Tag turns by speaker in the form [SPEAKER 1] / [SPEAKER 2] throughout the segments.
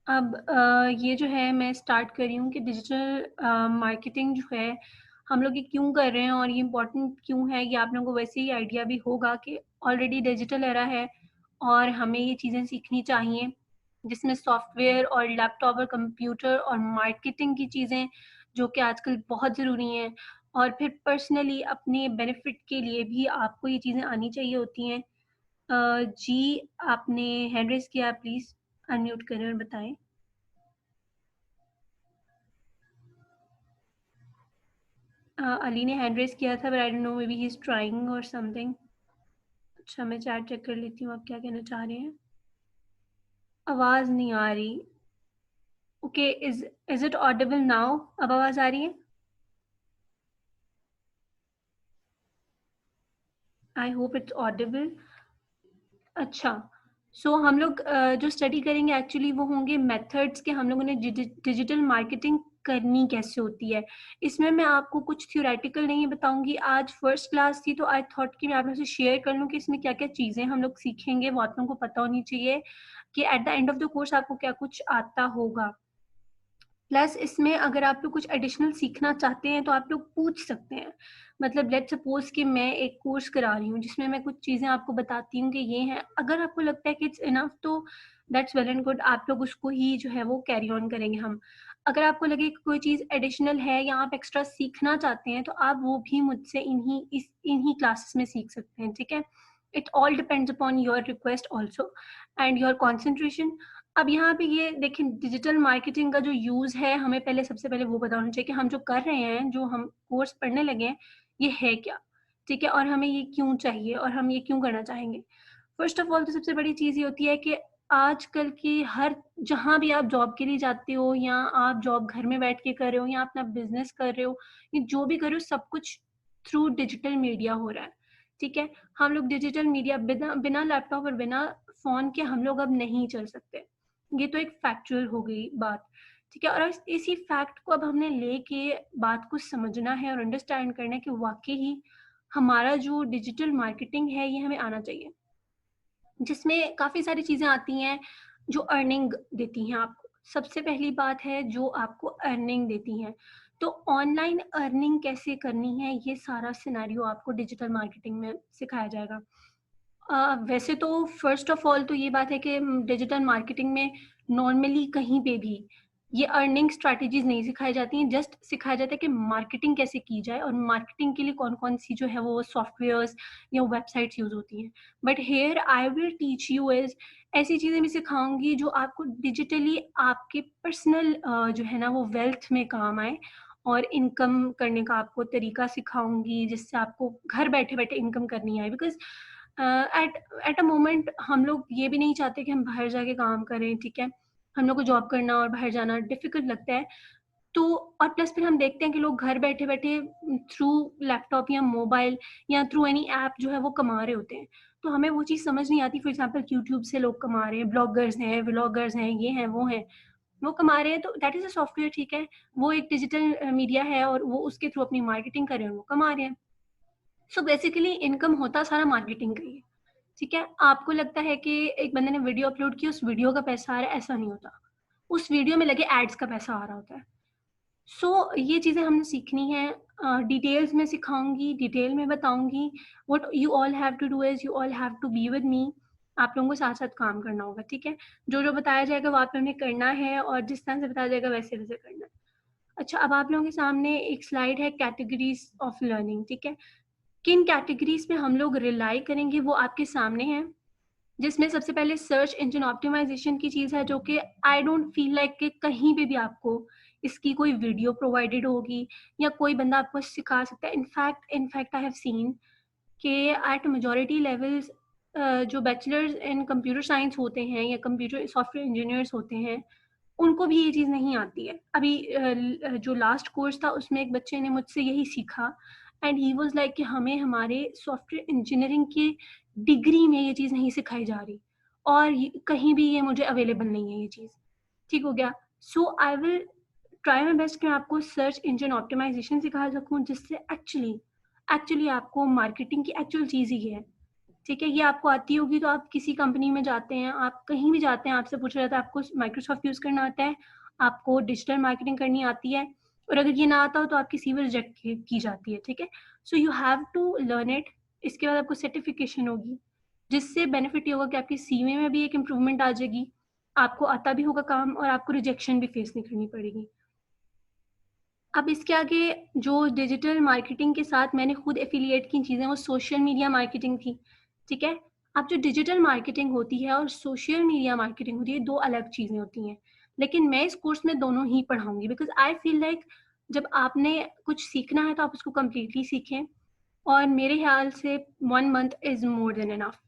[SPEAKER 1] अब ये जो है मैं स्टार्ट कर रही हूँ कि डिजिटल मार्केटिंग जो है हम लोग ये क्यों कर रहे हैं और ये इम्पोर्टेंट क्यों है, ये आप लोगों को वैसे ही आइडिया भी होगा कि ऑलरेडी डिजिटल एरा है और हमें ये चीज़ें सीखनी चाहिए, जिसमें सॉफ्टवेयर और लैपटॉप और कंप्यूटर और मार्केटिंग की चीज़ें जो कि आजकल बहुत ज़रूरी हैं और फिर पर्सनली अपने बेनिफिट के लिए भी आपको ये चीज़ें आनी चाहिए होती हैं। जी, आपने हैंड रेज़ किया, प्लीज़ अनम्यूट करें और बताएँ। अली ने हैंड रेज़ किया था, but I don't know, may be he is trying और समथिंग। अच्छा, मैं चैट चेक कर लेती हूँ, आप क्या कहना चाह रहे हैं? आवाज़ नहीं आ रही। Okay, is it Audible now? अब आवाज़ आ रही है? I hope it's Audible. अच्छा, सो हम लोग जो स्टडी करेंगे एक्चुअली वो होंगे मेथड्स के, हम लोगों ने डिजिटल मार्केटिंग करनी कैसे होती है। इसमें मैं आपको कुछ थ्योरेटिकल नहीं बताऊँगी, आज फर्स्ट क्लास थी तो आई थॉट कि मैं आप लोगों से शेयर कर लूँ कि इसमें क्या-क्या चीज़ें हम लोग सीखेंगे, वो आप लोगों को पता होनी चाहिए कि at the end of the course आपको क्या कुछ आता होगा। प्लस इसमें अगर आप लोग कुछ एडिशनल सीखना चाहते हैं तो आप लोग पूछ सकते हैं। मतलब लेट्स सपोज़ कि मैं एक कोर्स करा रही हूँ जिसमें मैं कुछ चीज़ें आपको बताती हूँ कि ये हैं। अगर आपको लगता है कि इट्स इनफ तो दैट्स वेल एंड गुड, आप लोग उसको ही जो है वो कैरी ऑन करेंगे हम। अगर आपको लगे कि कोई चीज़ एडिशनल है या आप एक्स्ट्रा सीखना चाहते हैं तो आप वो भी मुझसे इन्हीं क्लासेस में सीख सकते हैं, ठीक है? It all depends upon your request also and your concentration. अब यहाँ पे ये देखें, डिजिटल मार्केटिंग का जो यूज़ है, हमें पहले सबसे पहले वो पता होना चाहिए कि हम जो कर रहे हैं, जो हम कोर्स पढ़ने लगे हैं, ये है क्या? ठीक है? और हमें ये क्यों चाहिए और हम ये क्यों करना चाहेंगे? फर्स्ट ऑफ ऑल तो सबसे बड़ी चीज़ ये होती है कि आजकल की हर जहाँ भी आप जॉब के लिए जाते हो या आप जॉब घर में बैठ के कर रहे हो या अपना बिज़नेस कर रहे हो, या जो भी कर रहे हो, सब कुछ थ्रू डिजिटल मीडिया हो रहा है, ठीक है? हम लोग डिजिटल मीडिया बिना बिना लैपटॉप और बिना फ़ोन के हम लोग अब नहीं चल सकते। ये तो एक फैक्चुअल हो गई बात, ठीक है? और इसी फैक्ट को अब हमने लेके बात को समझना है और अंडरस्टैंड करना है कि वाक़ई ही हमारा जो डिजिटल मार्केटिंग है, ये हमें आना चाहिए। जिसमें काफ़ी सारी चीज़ें आती हैं जो अर्निंग देती हैं आपको। सबसे पहली बात है जो आपको अर्निंग देती हैं। तो ऑनलाइन अर्निंग कैसे करनी है, ये सारा सिनेरियो आपको डिजिटल मार्केटिंग में सिखाया जाएगा। वैसे तो फर्स्ट ऑफ ऑल तो ये बात है कि डिजिटल मार्केटिंग में नॉर्मली कहीं पे भी ये अर्निंग स्ट्रैटेजीज़ नहीं सिखाई जाती हैं, जस्ट सिखाया जाता है कि मार्केटिंग कैसे की जाए और मार्केटिंग के लिए कौन-कौन सी जो है वो सॉफ्टवेयर्स या वेबसाइट्स यूज़ होती हैं। But here I will teach you is, ऐसी चीज़ें भी सिखाऊँगी जो आपको डिजिटली आपके पर्सनल जो है ना वो वेल्थ में काम आए और इनकम करने का आपको तरीका सिखाऊँगी, जिससे आपको घर बैठे-बैठे इनकम करनी आए। Because at at a moment हम लोग ये भी नहीं चाहते कि हम बाहर जाके काम करें, ठीक है? हम लोग को जॉब करना और बाहर जाना डिफ़िकल्ट लगता है। तो और प्लस फिर हम देखते हैं कि लोग घर बैठे-बैठे थ्रू लैपटॉप या मोबाइल या थ्रू एनी ऐप जो है वो कमा रहे होते हैं। तो हमें वो चीज़ समझ नहीं आती, फॉर एग्ज़ाम्पल यूट्यूब से लोग कमा रहे हैं, ब्लॉगर्स हैं, व्लॉगर्स हैं, ये हैं, वो हैं। वो कमा रहे हैं तो दैट इज़ अ सॉफ्टवेयर, ठीक है? वो एक डिजिटल मीडिया है और वो उसके थ्रू अपनी मार्केटिंग कर रहे हैं, वो कमा रहे हैं। सो बेसिकली इनकम होता सारा मार्केटिंग का ही है, ठीक है? आपको लगता है कि एक बंदे ने वीडियो अपलोड की, उस वीडियो का पैसा आ रहा है, ऐसा नहीं होता। उस वीडियो में लगे एड्स का पैसा आ रहा होता है। सो ये चीज़ें हमने सीखनी है, डिटेल्स में सिखाऊँगी, डिटेल में बताऊँगी। What you all have to do is you all have to be with me. आप लोगों को साथ-साथ काम करना होगा, ठीक है? जो-जो बताया जाएगा वो आप लोगों ने करना है और जिस तरह से बताया जाएगा वैसे-वैसे करना है। अच्छा, अब आप लोगों के सामने एक स्लाइड है कैटेगरीज़ ऑफ लर्निंग, ठीक है? किन कैटेगरीज़ पे हम लोग रिलाई करेंगे वो आपके सामने है, जिसमें सबसे पहले सर्च इंजन ऑप्टिमाइज़ेशन की चीज़ है, जो कि आई डोंट फ़ील लाइक कि कहीं पे भी आपको इसकी कोई वीडियो प्रोवाइडेड होगी या कोई बंदा आपको सिखा सकता है। इनफैक्ट आई हैव सीन कि एट मेजॉरिटी लेवल्स जो बैचलर्स इन कंप्यूटर साइंस होते हैं या कंप्यूटर सॉफ्टवेयर इंजीनियर्स होते हैं, उनको भी ये चीज़ नहीं आती है। अभी जो लास्ट कोर्स था उसमें एक बच्चे ने मुझसे यही सीखा एंड ही वाज़ लाइक कि हमें हमारे सॉफ्टवेयर इंजीनियरिंग की डिग्री में ये चीज़ नहीं सिखाई जा रही और ये कहीं भी ये मुझे अवेलेबल नहीं है ये चीज़। ठीक हो गया? So I will try my best कि मैं आपको सर्च इंजन ऑप्टिमाइज़ेशन सिखा सकूँ, जिससे एक्चुअली एक्चुअली आपको मार्केटिंग की एक्चुअल चीज़ ही है। ठीक है, ये आपको आती होगी तो आप किसी कंपनी में जाते हैं, आप कहीं भी जाते हैं, आपसे पूछा जाता है आपको माइक्रोसॉफ्ट यूज़ करना आता है, आपको डिजिटल मार्केटिंग करनी आती है, और अगर ये ना आता हो तो आपकी सीवी रिजेक्ट की जाती है। ठीक है, so you have to learn it. इसके बाद आपको सर्टिफिकेशन होगी, जिससे बेनिफिट ये होगा कि आपकी सीवी में भी एक इम्प्रूवमेंट आ जाएगी, आपको आता भी होगा काम, और आपको रिजेक्शन भी फेस नहीं करनी पड़ेगी। अब इसके आगे जो डिजिटल मार्केटिंग के साथ मैंने खुद एफिलिएट की चीज़ें वो सोशल मीडिया मार्केटिंग थी। ठीक है, अब जो डिजिटल मार्केटिंग होती है और सोशल मीडिया मार्केटिंग होती है, दो अलग चीज़ें होती हैं, लेकिन मैं इस कोर्स में दोनों ही पढ़ाऊंगी, बिकॉज आई फील लाइक जब आपने कुछ सीखना है तो आप उसको कम्प्लीटली सीखें, और मेरे ख्याल से 1 month is more than enough.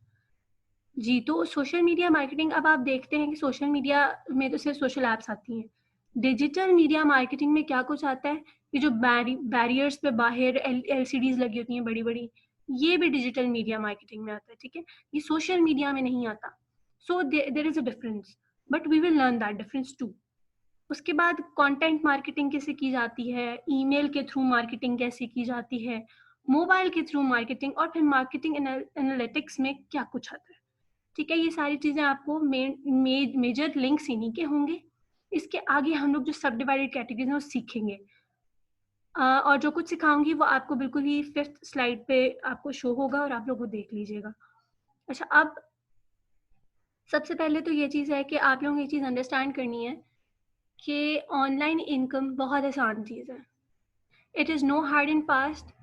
[SPEAKER 1] जी, तो सोशल मीडिया मार्केटिंग, अब आप देखते हैं कि सोशल मीडिया में तो सिर्फ सोशल ऐप्स आती हैं। डिजिटल मीडिया मार्केटिंग में क्या कुछ आता है, ये जो बैरियर्स पे बाहर एलसीडीज लगी होती हैं बड़ी बड़ी, ये भी डिजिटल मीडिया मार्केटिंग में आता है। ठीक है, ये सोशल मीडिया में नहीं आता। So there is a difference, but we will learn that difference too. उसके बाद कंटेंट मार्केटिंग कैसे की जाती है, ईमेल के थ्रू मार्केटिंग कैसे की जाती है, मोबाइल के थ्रू मार्केटिंग, और फिर मार्केटिंग एनालिटिक्स में क्या कुछ आता है। ठीक है, ये सारी चीज़ें आपको मेजर लिंक्स इन्हीं के होंगे। इसके आगे हम लोग जो सब डिवाइडेड कैटेगरीज हैं वो सीखेंगे, और जो कुछ सिखाऊंगी वो आपको बिल्कुल ही 5th स्लाइड पे आपको शो होगा, और आप लोग वो देख लीजिएगा। अच्छा, अब सबसे पहले तो ये चीज़ है कि आप लोगों को ये चीज़ अंडरस्टैंड करनी है कि ऑनलाइन इनकम बहुत आसान चीज़ है। It is no hard and fast,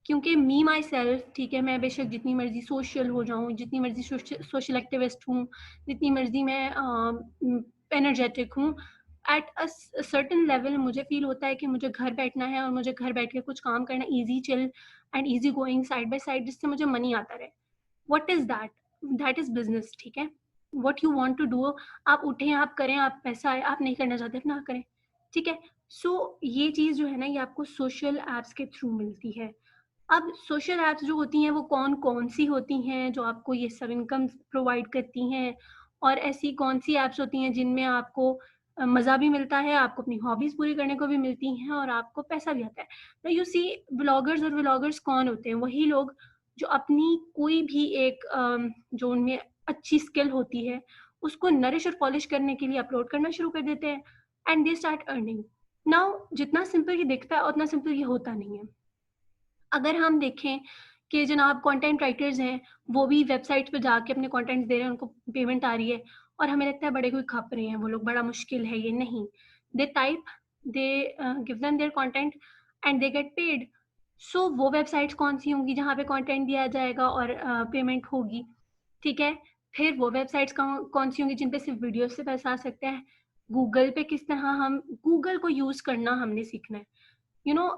[SPEAKER 1] क्योंकि मी माई सेल्फ, ठीक है, मैं बेशक जितनी मर्जी सोशल हो जाऊँ, जितनी मर्जी सोशल एक्टिविस्ट हूँ, जितनी मर्जी मैं एनर्जेटिक हूँ, एट अ सर्टन लेवल मुझे फील होता है कि मुझे घर बैठना है और मुझे घर बैठ के कुछ काम करना, easy chill and easy going side by side, जिससे मुझे मनी आता रहे। What is that? That is business. ठीक है, what you want to do, आप उठें, आप करें, आप पैसा आए, आप नहीं करना चाहते ना करें। ठीक है, सो ये चीज़ जो है ना, ये आपको सोशल एप्स के थ्रू मिलती है। अब सोशल ऐप्स जो होती हैं वो कौन-कौन सी होती हैं जो आपको ये सब इनकम प्रोवाइड करती हैं, और ऐसी कौन सी ऐप्स होती हैं जिनमें आपको मज़ा भी मिलता है, आपको अपनी हॉबीज़ पूरी करने को भी मिलती हैं, और आपको पैसा भी आता है। तो यू सी, ब्लॉगर्स और व्लॉगर्स कौन होते हैं? वही लोग जो अपनी कोई भी एक जो उनमें अच्छी स्किल होती है, उसको नरिश और पॉलिश करने के लिए अपलोड करना शुरू कर देते हैं, and they start earning. Now जितना सिंपल ये दिखता है उतना सिंपल ये होता नहीं है। अगर हम देखें कि जनाब कंटेंट राइटर्स हैं, वो भी वेबसाइट पे जाके अपने कंटेंट दे रहे हैं, उनको पेमेंट आ रही है, और हमें लगता है बड़े कोई खप रहे हैं वो लोग, बड़ा मुश्किल है ये। नहीं, they type, they give them their content and they get paid. So वो वेबसाइट्स कौन सी होंगी जहाँ पे कंटेंट दिया जाएगा और पेमेंट होगी? ठीक है, फिर वो वेबसाइट्स कौन सी होंगी जिन पे सिर्फ वीडियो से पैसा आ सकता है? गूगल पे किस तरह हम गूगल को यूज़ करना हमने सीखना है।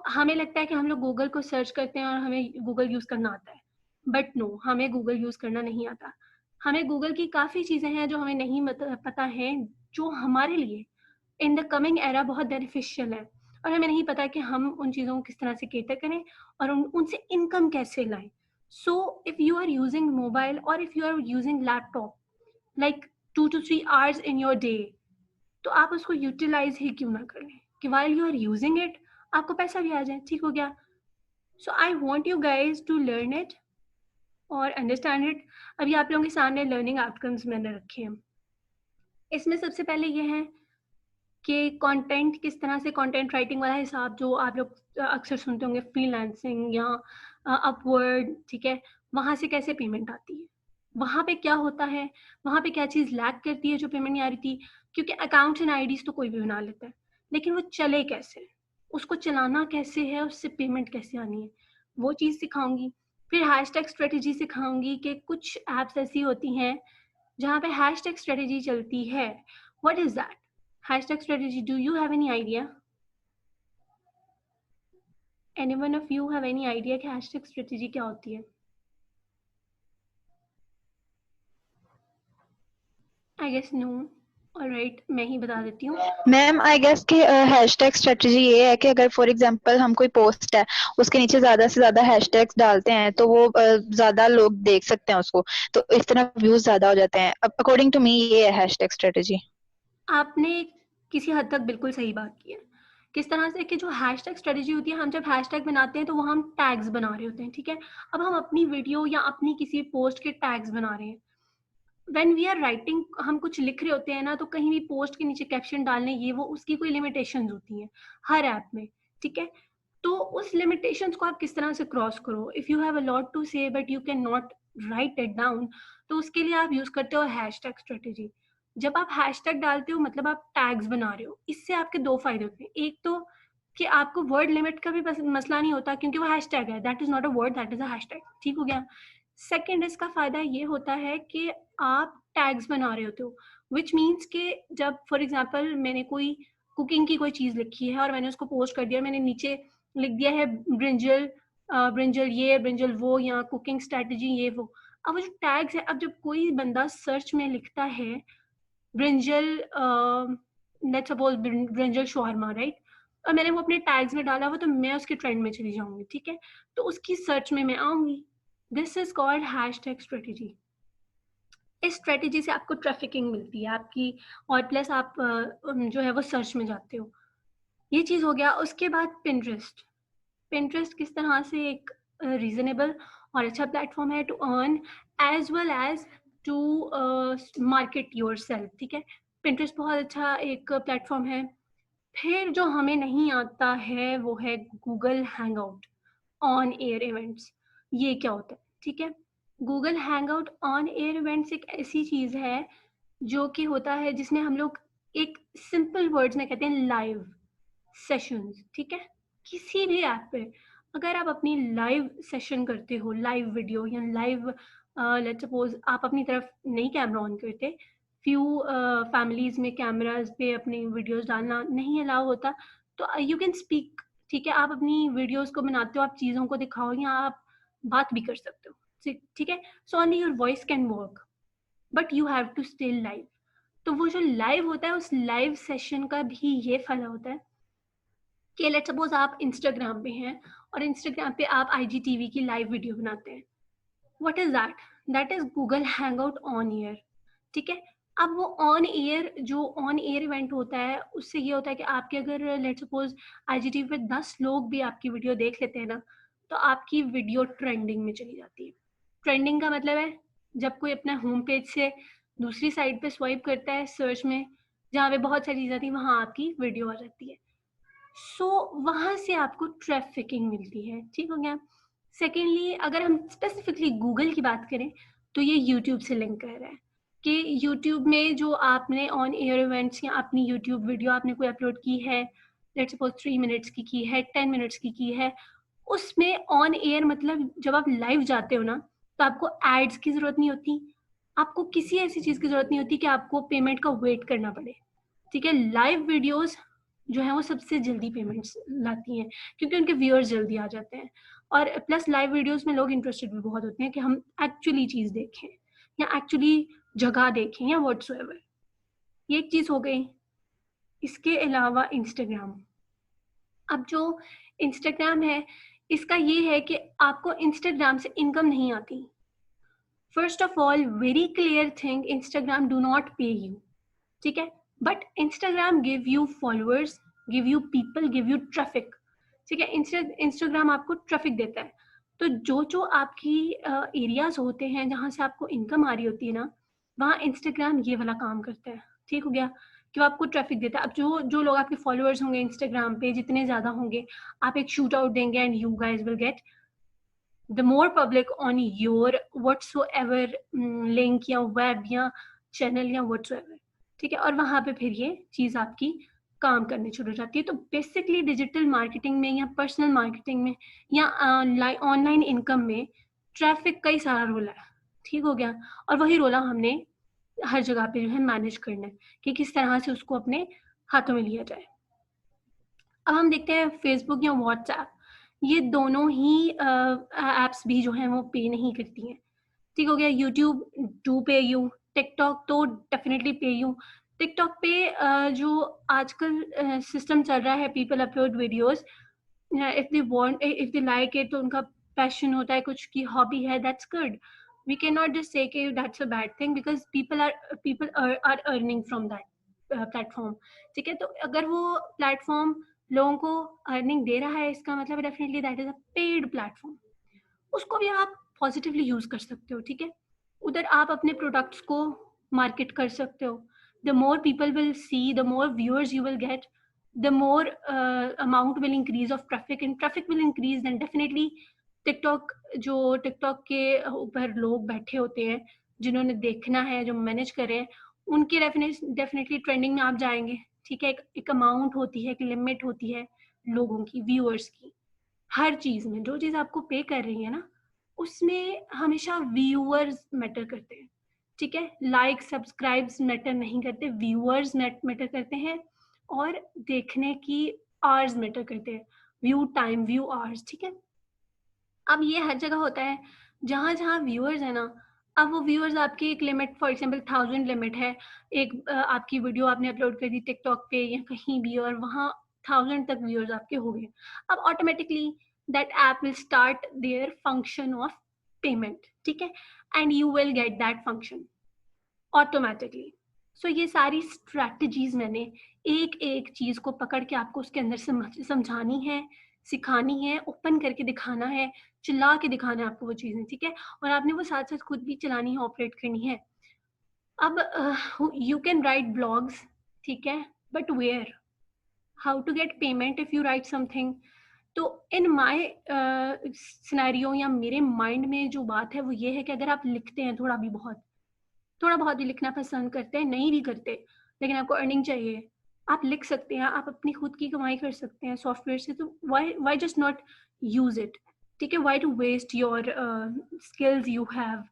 [SPEAKER 1] हमें लगता है कि हम लोग गूगल को सर्च करते हैं और हमें गूगल यूज़ करना आता है, बट नो, हमें गूगल यूज़ करना नहीं आता। हमें गूगल की काफ़ी चीज़ें हैं जो हमें नहीं पता है, जो हमारे लिए इन द कमिंग एरा बहुत बेनिफिशियल है, और हमें नहीं पता कि हम उन चीज़ों को किस तरह से केटर करें और उनसे इनकम कैसे लाएं। So if you are using mobile और if you are using laptop like 2 to 3 hours in your day, तो आप उसको यूटिलाइज ही क्यों ना करें कि while you are using it आपको पैसा भी आ जाए। ठीक हो गया? So I want you guys to learn it और अंडरस्टैंड इट। अभी आप लोगों के सामने लर्निंग आउटकम्स मैंने रखे हैं। इसमें सबसे पहले ये है कि कंटेंट किस तरह से, कंटेंट राइटिंग वाला हिसाब जो आप लोग अक्सर सुनते होंगे, फ्रीलांसिंग या अपवर्ड, ठीक है, वहाँ से कैसे पेमेंट आती है, वहाँ पे क्या होता है, वहाँ पे क्या चीज़ लैक करती है जो पेमेंट नहीं आ रही थी, क्योंकि अकाउंट्स एंड आईडीज तो कोई भी बना लेता है, लेकिन वो चले कैसे, उसको चलाना कैसे है, उससे पेमेंट कैसे आनी है, वो चीज़ सिखाऊंगी। फिर हैशटैग स्ट्रेटेजी सिखाऊंगी कि कुछ ऐप्स ऐसी होती हैं जहाँ पे हैशटैग स्ट्रेटेजी चलती है। What is that hashtag strategy? Do you have any idea? Any one of you have any idea कि hashtag strategy क्या होती है? I guess no. Alright, मैं ही बता देती हूँ।
[SPEAKER 2] मैम आई गेस कि हैशटैग स्ट्रेटजी ये है कि अगर फॉर एग्जांपल हम कोई पोस्ट है उसके नीचे ज्यादा से ज्यादा हैशटैग्स डालते हैं तो वो ज्यादा लोग देख सकते हैं उसको, तो इस तरह व्यूज ज्यादा हो जाते हैं। अकॉर्डिंग टू मी ये है हैशटैग स्ट्रेटजी।
[SPEAKER 1] आपने किसी हद तक बिल्कुल सही बात की है किस तरह से कि जो हैशटैग स्ट्रेटजी होती है, हम जब हैशटैग बनाते हैं तो वो हम टैग्स बना रहे होते हैं, ठीक है। अब हम अपनी वीडियो या अपनी किसी पोस्ट के टैग्स बना रहे हैं। व्हेन वी आर राइटिंग, हम कुछ लिख रहे होते हैं ना, तो कहीं भी पोस्ट के नीचे कैप्शन डालने ये वो उसकी कोई लिमिटेशंस होती हैं हर ऐप में, ठीक है। तो उस लिमिटेशंस को आप किस तरह से क्रॉस करो, if you have a lot to say but you can not write it down, तो उसके लिए आप यूज करते हो हैशटैग स्ट्रेटेजी। जब आप हैशटैग डालते हो मतलब आप टैग्स बना रहे हो, इससे आपके दो फायदे होते हैं। एक तो कि आपको वर्ड लिमिट का भी मसला नहीं होता, क्योंकि वो हैशटैग है, that is not a word, that is a hashtag, ठीक हो गया। सेकेंड, इसका फायदा ये होता है कि आप टैग्स बना रहे होते हो, विच मीन्स कि जब फॉर एग्जाम्पल मैंने कोई कुकिंग की कोई चीज़ लिखी है और मैंने उसको पोस्ट कर दिया, मैंने नीचे लिख दिया है ब्रिंजल, ब्रिंजल ये, ब्रिंजल वो, या कुकिंग स्ट्रेटजी ये वो। अब वो जो टैग्स है, अब जब कोई बंदा सर्च में लिखता है brinjal, let's suppose brinjal shawarma, right, और मैंने वो अपने टैग्स में डाला हुआ, तो मैं उसके ट्रेंड में चली जाऊंगी, ठीक है, तो उसकी सर्च में मैं आऊंगी। This is called hashtag strategy. इस स्ट्रेटेजी से आपको ट्रैफिकिंग मिलती है आपकी, और प्लस आप जो है वो सर्च में जाते हो। ये चीज़ हो गया। उसके बाद पिंटरेस्ट। पिंटरेस्ट किस तरह से एक रीजनेबल और अच्छा प्लेटफॉर्म है to earn as well as to market yourself, ठीक है। पिंटरेस्ट बहुत अच्छा एक प्लेटफॉर्म है। फिर जो हमें नहीं आता है वो है Google hangout on air events. ये क्या होता है, ठीक है। Google hangout on air events एक ऐसी चीज़ है जो कि होता है जिसमें हम लोग एक सिंपल वर्ड्स में कहते हैं लाइव सेशंस, ठीक है। किसी भी ऐप पे अगर आप अपनी लाइव सेशन करते हो, लाइव वीडियो या लाइव, लेट्स सपोज आप अपनी तरफ नहीं कैमरा ऑन करते, फ्यू फैमिलीज में कैमराज पे अपनी वीडियोस डालना नहीं अलाउ होता, तो यू कैन स्पीक, ठीक है। आप अपनी वीडियोस को बनाते हो, आप चीज़ों को दिखाओ या आप बात भी कर सकते हो, ठीक है। So only your voice can work, but you have to stay live. तो वो जो लाइव होता है, उस लाइव सेशन का भी ये फायदा होता है कि लेट्स सपोज आप इंस्टाग्राम पे हैं और इंस्टाग्राम पे आप आईजीटीवी की लाइव वीडियो बनाते हैं। What is that? That is Google hangout on year, ठीक है। अब वो ऑन ईयर, जो ऑन ईयर इवेंट होता है, उससे ये होता है कि आपके अगर लेट्स सपोज आईजीटीवी पे 10 लोग भी आपकी वीडियो देख लेते हैं ना, तो आपकी वीडियो ट्रेंडिंग में चली जाती है। ट्रेंडिंग का मतलब है जब कोई अपना होम पेज से दूसरी साइड पे स्वाइप करता है सर्च में, जहाँ पे बहुत सारी चीज़ें थी, वहाँ आपकी वीडियो आ जाती है। सो वहां से आपको ट्रैफिकिंग मिलती है, ठीक हो गया। सेकेंडली, अगर हम स्पेसिफिकली गूगल की बात करें, तो ये यूट्यूब से लिंक कर रहा है कि यूट्यूब में जो आपने ऑन एयर इवेंट्स या अपनी यूट्यूब वीडियो आपने कोई अपलोड की है, लेट्स सपोज 3 मिनट्स की है, 10 मिनट्स की है, उसमें ऑन एयर मतलब जब आप लाइव जाते हो ना, तो आपको एड्स की जरूरत नहीं होती, आपको किसी ऐसी चीज की जरूरत नहीं होती कि आपको पेमेंट का वेट करना पड़े, ठीक है। लाइव वीडियोस जो है वो सबसे जल्दी पेमेंट्स लाती हैं, क्योंकि उनके व्यूअर्स जल्दी आ जाते हैं, और प्लस लाइव वीडियोस में लोग इंटरेस्टेड भी बहुत होते हैं कि हम एक्चुअली चीज़ देखें या एक्चुअली जगह देखें या व्हाट्सएवर। ये एक चीज़ हो गई। इसके अलावा इंस्टाग्राम, अब जो इंस्टाग्राम है, इसका ये है कि आपको इंस्टाग्राम से इनकम नहीं आती। First of all, very clear thing, Instagram do not पे यू, ठीक है, but Instagram give you followers, give you people, give you traffic, ठीक है। इंस्टाग्राम आपको ट्रैफिक देता है। तो जो आपकी एरियाज होते हैं जहाँ से आपको इनकम आ रही होती है ना, वहाँ इंस्टाग्राम ये वाला काम करता है, ठीक हो गया, कि वो आपको ट्रैफिक देता है। अब जो जो लोग आपके फॉलोअर्स होंगे इंस्टाग्राम पे, जितने ज़्यादा होंगे, आप एक शूट आउट देंगे and you guys will get the more public on your whatsoever link या वेब या चैनल या whatsoever, ठीक है। और वहां पे फिर ये चीज आपकी काम करने शुरू हो जाती है। तो बेसिकली डिजिटल मार्केटिंग में या पर्सनल मार्केटिंग में या ऑनलाइन इनकम में ट्रैफिक का ही सारा रोल है, ठीक हो गया। और वही रोला हमने हर जगह पे जो है मैनेज करना है कि किस तरह से उसको अपने हाथों में लिया जाए। अब हम देखते हैं फेसबुक या व्हाट्सएप, ये दोनों ही एप्स भी जो हैं वो पे नहीं करती हैं, ठीक हो गया। YouTube do pay you, TikTok तो डेफिनेटली पे यू। टिकटॉक पे जो आजकल सिस्टम चल रहा है, people upload videos, if they want, if they like it, तो उनका पैशन होता है, कुछ की हॉबी है, that's good. We can not just say कि that's a bad thing, because people are earning from that platform, ठीक है। तो अगर वो प्लेटफॉर्म लोगों को अर्निंग दे रहा है, इसका मतलब definitely that is a paid platform. उसको भी आप पॉजिटिवली यूज कर सकते हो, ठीक है। उधर आप अपने प्रोडक्ट्स को मार्केट कर सकते हो। The more people will see, the more viewers you will get, the more amount will increase of traffic, and traffic will increase, then definitely TikTok, जो टिकटॉक के ऊपर लोग बैठे होते हैं जिन्होंने देखना है, जो मैनेज कर रहे हैं, उनके डेफिनेटली ट्रेंडिंग में आप जाएंगे, ठीक है। एक अमाउंट होती है, एक लिमिट होती है लोगों की, व्यूअर्स की। हर चीज में जो चीज आपको पे कर रही है ना, उसमें हमेशा व्यूअर्स मैटर करते हैं, ठीक है। लाइक सब्सक्राइब्स मैटर नहीं करते, व्यूअर्स मैटर करते हैं, और देखने की आवर्स मैटर करते हैं, व्यू टाइम, व्यू आवर्स, ठीक है। अब ये हर जगह होता है, जहां जहां व्यूअर्स है ना, अब वो व्यूअर्स आपकी एक लिमिट, फॉर एग्जांपल 1000 लिमिट है, एक आपकी वीडियो आपने अपलोड कर दी टिकटॉक पे या कहीं भी, और वहां 1000 तक व्यूअर्स आपके हो गए। अब automatically that app will start their function of payment, ठीक है, and you will get that function automatically. So ये सारी स्ट्रैटेजीज मैंने एक एक चीज को पकड़ के आपको उसके अंदर समझानी है, सिखानी है, ओपन करके दिखाना है, चिल्ला के दिखाना है आपको वो चीजें, ठीक है। और आपने वो साथ साथ खुद भी चलानी है, ऑपरेट करनी है। अब यू कैन राइट ब्लॉग्स, ठीक है, but where, how to get payment if you write something. तो इन माय सिनेरियो या मेरे माइंड में जो बात है वो ये है कि अगर आप लिखते हैं थोड़ा बहुत भी लिखना पसंद करते हैं, नहीं भी करते, लेकिन आपको अर्निंग चाहिए, आप लिख सकते हैं, आप अपनी खुद की कमाई कर सकते हैं सॉफ्टवेयर से, तो why just not use it, ठीक है। Why to waste your skills you have.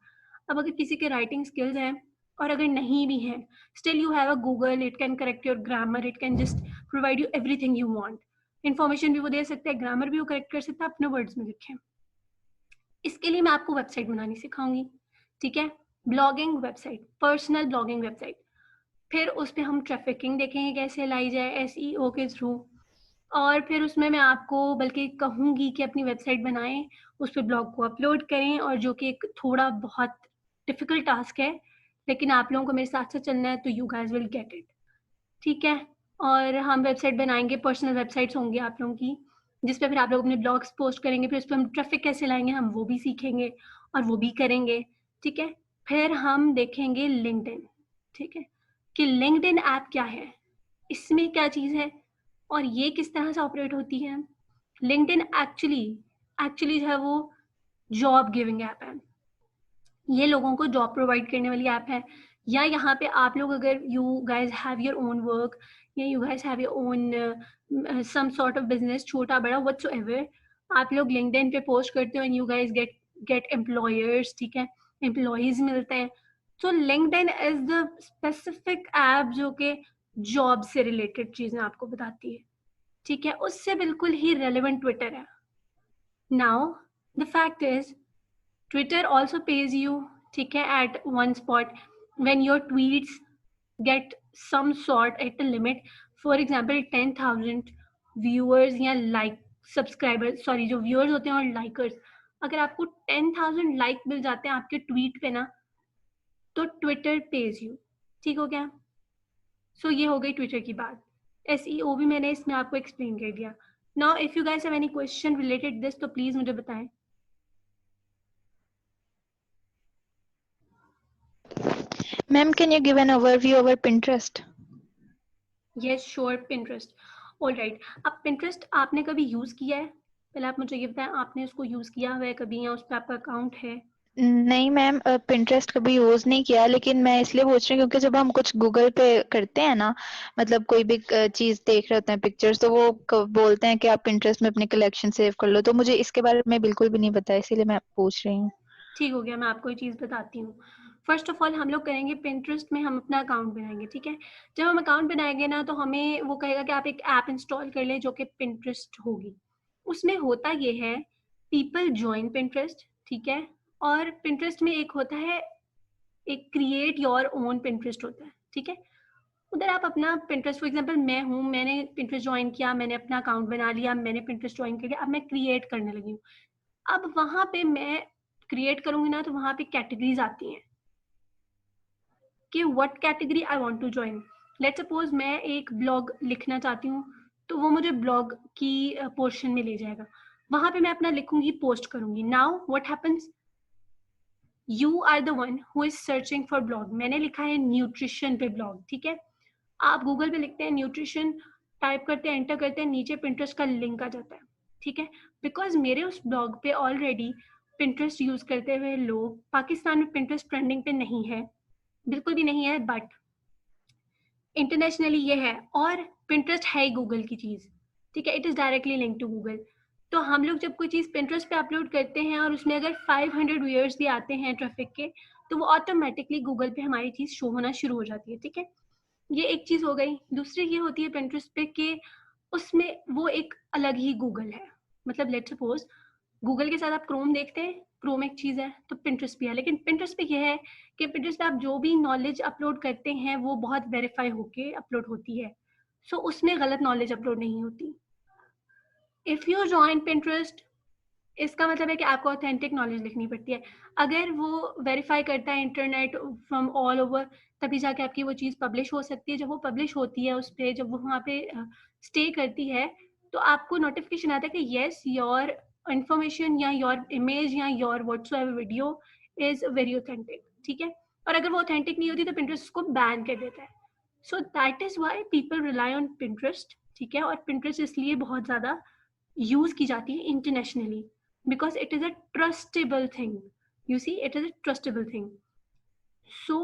[SPEAKER 1] अब अगर किसी के राइटिंग स्किल्स हैं, और अगर नहीं भी हैं, still you have a Google, it can correct your grammar, it can just provide you everything you want. Information भी वो दे सकता है, ग्रामर भी वो करेक्ट कर सकता है, अपने वर्ड्स में लिखें। इसके लिए मैं आपको वेबसाइट बनानी सिखाऊंगी, ठीक है। Blogging website, personal blogging website. फिर उस पर हम ट्रैफिकिंग देखेंगे कैसे लाई जाए एसईओ के थ्रू। और फिर उसमें मैं आपको बल्कि कहूंगी कि अपनी वेबसाइट बनाएं, उस पर ब्लॉग को अपलोड करें, और जो कि एक थोड़ा बहुत डिफिकल्ट टास्क है, लेकिन आप लोगों को मेरे साथ साथ चलना है, तो you guys will get it, ठीक है। और हम वेबसाइट बनाएंगे, पर्सनल वेबसाइट्स होंगी आप लोगों की, जिस पे फिर आप लोग अपने ब्लॉग्स पोस्ट करेंगे, फिर उस पर हम ट्रैफिक कैसे लाएंगे हम वो भी सीखेंगे, और वो भी करेंगे, ठीक है। फिर हम देखेंगे लिंक्डइन, ठीक है, कि लिंक्डइन ऐप क्या है, इसमें क्या चीज़ है, और ये किस तरह से ऑपरेट होती है। लिंक्डइन एक्चुअली एक्चुअली जो है वो जॉब गिविंग ऐप है, ये लोगों को जॉब प्रोवाइड करने वाली ऐप है। या यहाँ पे आप लोग अगर you guys have your own work, या you guys have your own some sort of business, छोटा बड़ा व्हाटसोएवर, आप लोग लिंक्डइन पे पोस्ट करते हो and you guys get employers, ठीक है, एम्प्लॉयज मिलते हैं। तो LinkedIn is the specific app जो कि जॉब से रिलेटेड चीजें आपको बताती है, ठीक है। उससे बिल्कुल ही रेलेवेंट ट्विटर है। Now the fact is Twitter also pays you, ठीक है, at one spot when your tweets get some sort at a limit. For example, 10,000 viewers या like subscribers, sorry, जो viewers होते हैं और likers, अगर आपको 10,000 like मिल जाते हैं आपके tweet पे ना, तो Twitter pays you, ठीक हो गया। सो ये हो गई ट्विटर की बात। एसईओ भी मैंने इसमें आपको एक्सप्लेन कर दिया। Now if you guys have any question related this, तो प्लीज मुझे बताएं।
[SPEAKER 2] Ma'am, can you give an overview over Pinterest?
[SPEAKER 1] Yes sure, Pinterest. Alright, अब पिंटरेस्ट आपने कभी यूज किया है? पहले आप मुझे ये बताएं, आपने उसको यूज किया हुआ है कभी, या उस पर आपका अकाउंट है?
[SPEAKER 2] नहीं मैम, पिंटरेस्ट कभी यूज नहीं किया, लेकिन मैं इसलिए पूछ रही हूँ क्योंकि जब हम कुछ गूगल पे करते हैं ना, मतलब कोई भी चीज देख रहे होते हैं पिक्चर्स, तो वो बोलते हैं कि आप पिंटरेस्ट में अपनी कलेक्शन सेव कर लो, तो मुझे इसके बारे में बिल्कुल भी नहीं पता, इसीलिए मैं पूछ रही हूँ।
[SPEAKER 1] ठीक हो गया, मैं आपको ये चीज़ बताती हूँ। फर्स्ट ऑफ ऑल हम लोग करेंगे पिंटरेस्ट में, हम अपना अकाउंट बनाएंगे, ठीक है। जब हम अकाउंट बनाएंगे ना, तो हमें वो कहेगा कि आप एक ऐप इंस्टॉल कर लें जो कि पिंटरेस्ट होगी। उसमें होता ये है, पीपल ज्वाइन पिंटरेस्ट, ठीक है। और पिंटरेस्ट में एक होता है, एक क्रिएट योर ओन पिंटरेस्ट होता है, ठीक है। उधर आप अपना पिंटरेस्ट, फॉर एग्जांपल मैं हूँ, मैंने पिंटरेस्ट ज्वाइन किया, मैंने अपना अकाउंट बना लिया, मैंने पिंटरेस्ट ज्वाइन कर लिया, अब मैं क्रिएट करने लगी हूँ। अब वहां पे मैं क्रिएट करूंगी ना, तो वहां पे कैटेगरीज आती हैं कि what category I want to join. Let's suppose मैं एक ब्लॉग लिखना चाहती हूँ, तो वो मुझे ब्लॉग की पोर्शन में ले जाएगा, वहां पे मैं अपना लिखूंगी, पोस्ट करूंगी. Now what happens, you are the one who is searching for blog. मैंने लिखा है न्यूट्रिशन पे ब्लॉग, ठीक है. आप गूगल पे लिखते हैं न्यूट्रिशन, टाइप करते हैं, एंटर करते हैं, नीचे पिंटरेस्ट का लिंक आ जाता है, ठीक है. बिकॉज मेरे उस ब्लॉग पे ऑलरेडी पिंटरेस्ट यूज करते हुए लोग, पाकिस्तान में पिंटरेस्ट ट्रेंडिंग पे नहीं है, बिल्कुल भी नहीं है, बट इंटरनेशनली ये है. और पिंटरेस्ट है गूगल की चीज, ठीक है, it is directly link to Google. तो हम लोग जब कोई चीज पिंटरेस्ट पे अपलोड करते हैं और उसमें अगर 500 व्यूअर्स भी आते हैं ट्रैफिक के, तो वो ऑटोमेटिकली गूगल पे हमारी चीज शो होना शुरू हो जाती है, ठीक है. ये एक चीज हो गई. दूसरी ये होती है पिंटरेस्ट पे कि उसमें वो एक अलग ही गूगल है. मतलब लेट्स सपोज गूगल के साथ आप क्रोम देखते हैं, क्रोम एक चीज है, तो पिंटरेस्ट भी है. लेकिन पिंटरेस्ट पे यह है कि पिंटरेस्ट पे आप जो भी नॉलेज अपलोड करते हैं वो बहुत वेरीफाई होके अपलोड होती है. सो उसमें गलत नॉलेज अपलोड नहीं होती. इफ यू जॉइन पिंटरेस्ट, इसका मतलब है कि आपको ऑथेंटिक नॉलेज लिखनी पड़ती है. अगर वो वेरीफाई करता है इंटरनेट फ्रॉम ऑल ओवर, तभी जाके आपकी वो चीज़ पब्लिश हो सकती है. जब वो पब्लिश होती है उस पर, जब वो वहाँ पे स्टे करती है, तो आपको नोटिफिकेशन आता है कि येस योर इंफॉर्मेशन या योर इमेज या your whatsoever video is very authentic, ठीक है. और अगर वो ऑथेंटिक नहीं होती तो पिंटरेस्ट उसको बैन कर देता है. So that is why people rely on Pinterest, ठीक है. और पिंटरेस्ट इसलिए बहुत ज़्यादा यूज की जाती है internationally, because it is a trustable thing. You see, it is a trustable thing. So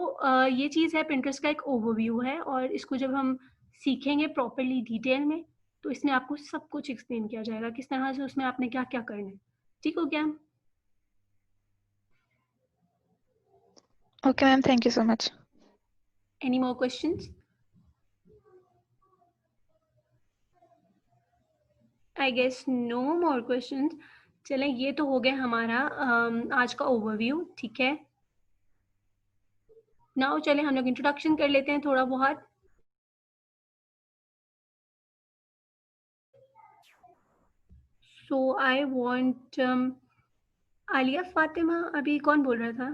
[SPEAKER 1] ये चीज़ है, Pinterest का एक ओवरव्यू है, और इसको जब हम सीखेंगे प्रॉपरली डिटेल में, तो इसमें आपको सब कुछ एक्सप्लेन किया जाएगा किस तरह से उसमें आपने क्या क्या करना है. ठीक हो गया?
[SPEAKER 2] Okay, ma'am. Thank you so much.
[SPEAKER 1] Any more questions? I guess no more questions. चलें, ये तो हो गया हमारा आज का ओवरव्यू, ठीक है. नाउ चलें हम लोग इंट्रोडक्शन कर लेते हैं थोड़ा बहुत. So I want Alia Fatima, अभी कौन बोल रहा था?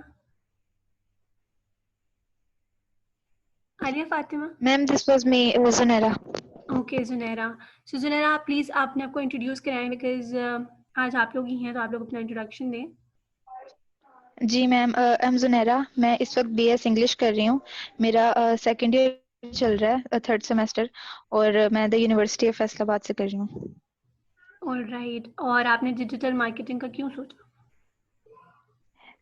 [SPEAKER 1] Aliya Fatima.
[SPEAKER 2] Ma'am, this was me, Zunaira.
[SPEAKER 1] Okay Zunaira. So Zunaira, please आपने आपको इंट्रोड्यूस कराएं, बिकॉज आज आप लोग ही हैं, तो आप लोग अपना इंट्रोडक्शन दें.
[SPEAKER 2] जी मैम, आई एम जुनैरा. मैं इस वक्त बीएस इंग्लिश कर रही हूँ. मेरा सेकंड ईयर चल रहा है, थर्ड सेमेस्टर, और मैं द यूनिवर्सिटी ऑफ फैसलाबाद से कर रही हूँ.
[SPEAKER 1] ऑलराइट. और आपने डिजिटल मार्केटिंग का क्यों सोचा?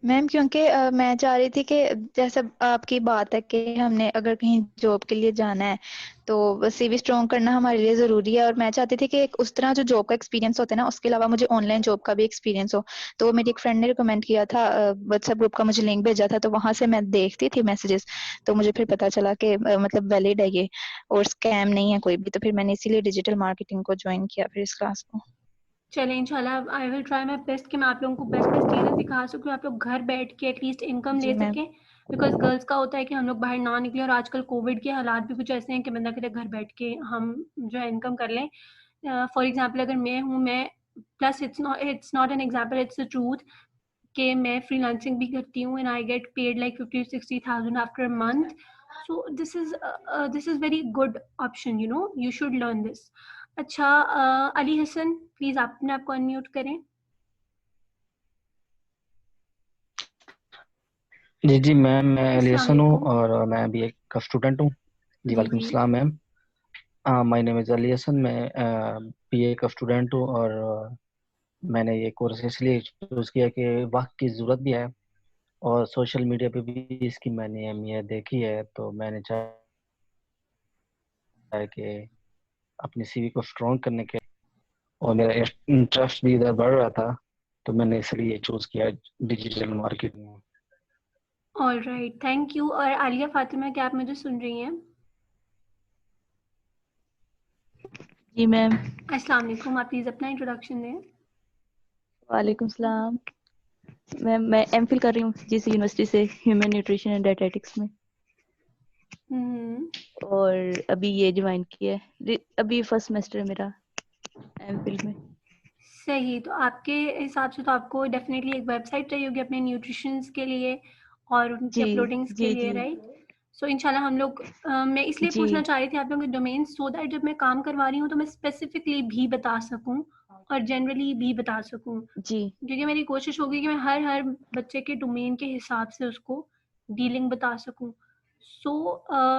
[SPEAKER 2] मैम, क्योंकि मैं चाह रही थी कि जैसा आपकी बात है कि हमने अगर कहीं जॉब के लिए जाना है तो सीवी स्ट्रॉन्ग करना हमारे लिए ज़रूरी है, और मैं चाहती थी कि उस तरह जो जॉब का एक्सपीरियंस होता है ना, उसके अलावा मुझे ऑनलाइन जॉब का भी एक्सपीरियंस हो. तो मेरी एक फ्रेंड ने रिकमेंड किया था, व्हाट्सएप ग्रुप का मुझे लिंक भेजा था, तो वहां से मैं देखती थी मैसेजेस. तो मुझे फिर पता चला कि मतलब वैलिड है ये और स्कैम नहीं है कोई भी. तो फिर मैंने इसीलिए डिजिटल मार्केटिंग को ज्वाइन किया फिर इस क्लास को.
[SPEAKER 1] चलें, इंशाल्लाह आई विल ट्राई माय बेस्ट कि मैं आप लोगों को बेस्ट बेस्ट चीज़ें सिखा सकूँ, आप लोग घर बैठ के एटलीस्ट इनकम ले
[SPEAKER 2] जी मैम.
[SPEAKER 1] सकें. बिकॉज गर्ल्स का होता है कि हम लोग बाहर ना निकले, और आजकल कोविड के हालात भी कुछ ऐसे हैं कि बंदा कहते घर बैठ के हम जो है इनकम कर लें. फॉर एग्जाम्पल अगर मैं हूँ, मैं plus it's not an example, it's the truth कि मैं फ्रीलांसिंग भी करती हूँ and I get paid like 50,000-60,000 after a month. So this is very good option, you know, you should learn this. अच्छा, अली हसन, प्लीज आप अपने आप को अनम्यूट करें.
[SPEAKER 3] जी जी मैम, मैं
[SPEAKER 1] अस्सलाम
[SPEAKER 3] अलियासन हूँ
[SPEAKER 1] वालेकुम.
[SPEAKER 3] और मैं अभी एक का स्टूडेंट हूँ. जी
[SPEAKER 1] जी
[SPEAKER 3] वालेकुम
[SPEAKER 1] जी.
[SPEAKER 3] सलाम ma'am. My name is Aliyasan. मैं बीए का स्टूडेंट हूँ और मैंने ये कोर्स इसलिए चूज़ किया कि वक्त की ज़रूरत भी है और सोशल मीडिया पे भी इसकी मैंने अहमियत देखी है. तो मैंने चाहा कि अपनी सीवी को स्ट्रॉन्ग करने के, और मेरा इंटरेस्ट भी इधर बढ़ रहा था, तो मैंने इसलिए चूज़ किया digital marketing.
[SPEAKER 1] Alright, thank you. और आलिया फातिमा, क्या आप मुझे सुन रही हैं?
[SPEAKER 4] जी मैम.
[SPEAKER 1] अस्सलाम वालेकुम. आप प्लीज अपना इंट्रोडक्शन दें.
[SPEAKER 4] वालेकुम सलाम मैम. मैं एमफिल कर रही हूँ जीसी यूनिवर्सिटी से ह्यूमन न्यूट्रिशन एंड डायटेटिक्स में, और अभी ये ज्वाइन किया है. अभी फर्स्ट सेमेस्टर है मेरा एमफिल में.
[SPEAKER 1] सही. तो आपके हिसाब से तो आपको डेफिनेटली एक वेबसाइट चाहिए होगी अपने न्यूट्रिशंस के लिए और उनकी
[SPEAKER 4] जी
[SPEAKER 1] अपलोडिंग्स के
[SPEAKER 4] जी
[SPEAKER 1] लिए,
[SPEAKER 4] जी
[SPEAKER 1] राइट? सो इंशाल्लाह हम लोग मैं इसलिए
[SPEAKER 4] जी।
[SPEAKER 1] पूछना चाह रही थी आप लोगों के डोमेन, सो दैट जब मैं काम करवा रही हूँ तो मैं स्पेसिफिकली भी बता सकूँ और जनरली भी बता सकूँ,
[SPEAKER 4] जी।
[SPEAKER 1] क्योंकि मेरी कोशिश होगी कि मैं हर बच्चे के डोमेन के हिसाब से उसको डीलिंग बता सकूँ। सो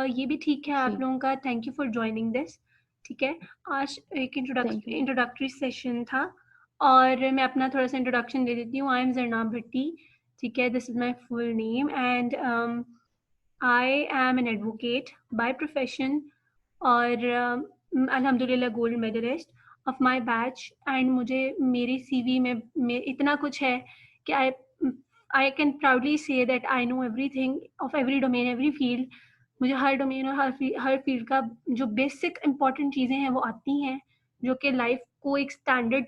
[SPEAKER 1] ये भी ठीक है आप
[SPEAKER 4] जी।
[SPEAKER 1] लोगों का, thank you for joining this. ठीक है, आज एक
[SPEAKER 4] थैंक यू।
[SPEAKER 1] इंट्रोडक्टरी सेशन था और मैं अपना थोड़ा सा इंट्रोडक्शन दे देती हूँ। आई एम जरनाब भट्टी, ठीक है, this is my full name and I am an advocate by profession और अल्हम्दुलिल्लाह gold medalist of my batch and मुझे मेरी सीवी में इतना कुछ है कि I can proudly say that I know everything of every domain every field. मुझे हर डोमेन और हर फील्ड का जो बेसिक इंपॉर्टेंट चीज़ें हैं वो आती हैं, जो कि लाइफ को एक स्टैंडर्ड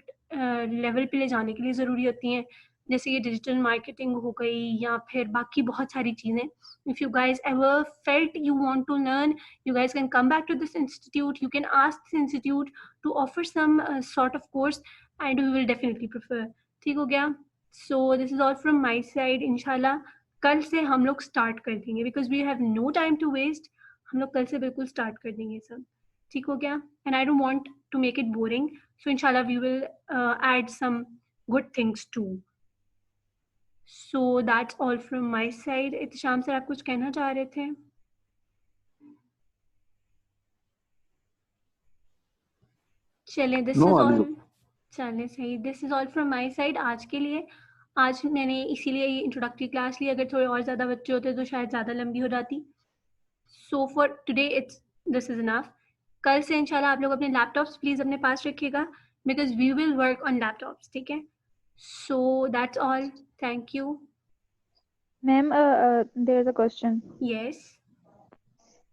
[SPEAKER 1] लेवल पे ले जाने के लिए ज़रूरी होती हैं, जैसे ये डिजिटल मार्केटिंग हो गई या फिर बाकी बहुत सारी चीज़ें। If you guys ever felt you want to learn, you guys can come back to this institute. You can ask this institute to offer some sort of course and we will definitely prefer. ठीक हो गया? So this is all from my side. इंशाल्लाह कल से हम लोग start कर देंगे because we have no time to waste. हम लोग कल से बिल्कुल start कर देंगे सब. ठीक हो गया? And I don't want to make it boring. So inshallah we will add some good things too. So that's all from my side. Ittisham sir आप कुछ कहना चाह रहे थे? चलें, this
[SPEAKER 5] No,
[SPEAKER 1] is
[SPEAKER 5] Ali.
[SPEAKER 1] all. चलें सही, this is all from my side आज के लिए। आज मैंने इसीलिए ये इंट्रोडक्टरी क्लास ली, अगर थोड़े और ज़्यादा बच्चे होते तो शायद ज़्यादा लंबी हो जाती। So for today this is enough. कल से इंशाल्लाह आप लोग अपने लैपटॉप्स प्लीज़ अपने पास रखिएगा because we will work on laptops, ठीक है? So that's all. Thank you.
[SPEAKER 2] Ma'am there is a question.
[SPEAKER 1] Yes.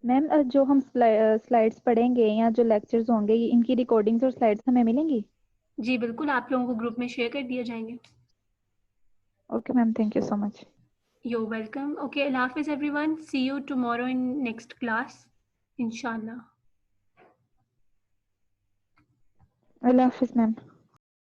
[SPEAKER 2] Ma'am जो हम स्लाइड्स पढ़ेंगे या जो लेक्चर्स होंगे इनकी रिकॉर्डिंग्स और स्लाइड्स हमें मिलेंगी?
[SPEAKER 1] जी बिल्कुल, आप लोगों को ग्रुप में शेयर कर दिए जाएंगे।
[SPEAKER 2] Okay ma'am, thank you so much.
[SPEAKER 1] You're welcome. Okay, Allah Hafiz everyone. See you tomorrow in next class. Inshallah.
[SPEAKER 2] Allah Hafiz ma'am.